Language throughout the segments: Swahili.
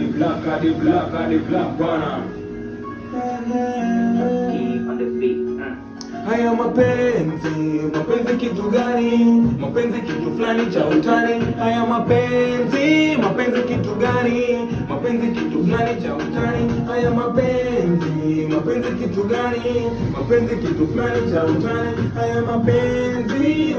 black bwana. Haya mapenzi kitu gani? Mapenzi kitu fulani cha utani. Haya mapenzi kitu gani? Mapenzi kitu fulani cha utani. Haya mapenzi kitu gani? Mapenzi kitu fulani cha utani. Haya mapenzi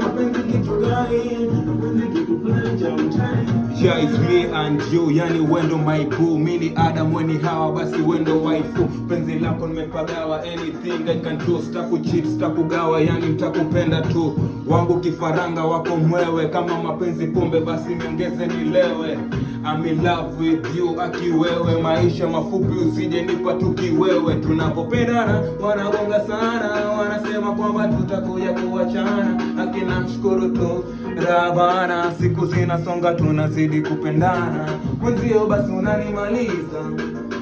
kitu gani? Mapenzi kitu fulani cha utani. Yeah, it's me and you, yani wendo my boo. Mini Adam weni Hawa, basi wendo waifu. Penzi lako nimepagawa, anything I can do. Staku cheat, staku gawa, yani mtakupenda tu. Wangu kifaranga wako mwewe, kama mapenzi pombe basi niongeze nilewe. I'm in love with you, akiwewe. Maisha mafupi usije nipa tukiwewe. Tunapopendana wanagonga sana, wanasema kwamba tutakuja kuachana. Akina mshukuru tu Rabana, siku zinasonga tunazidi kupendana. Mwenzio basi unanimaliza,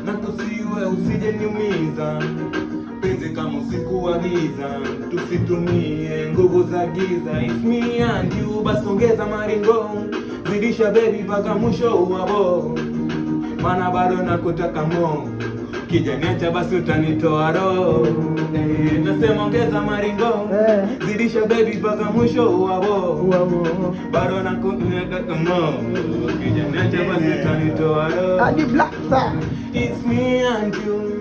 na kusiwe usije niumiza. Penzi kama usiku wa giza, tusitumie nguvu za giza. It's me and you, basi ongeza maringo. Zidisha baby paka mwisho uwabo, mana bado nakutaka mo. Kijaniacha basi utanitoa roho. Nasema ongeza maringo. Zidisha baby paka mwisho uwabo, bado nakutaka mo. Kijaniacha basi utanitoa roho. Adi Black Star. It's me and you,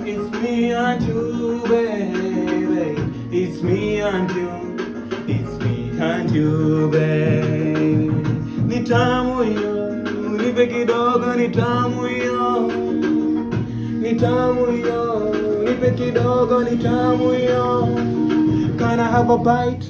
it's me and you, baby. It's me and you, it's me and you, baby. Ni tamu yo, nipe kidogo, ni tamu yo. Ni tamu yo, nipe kidogo, ni tamu yo. Can I have a bite?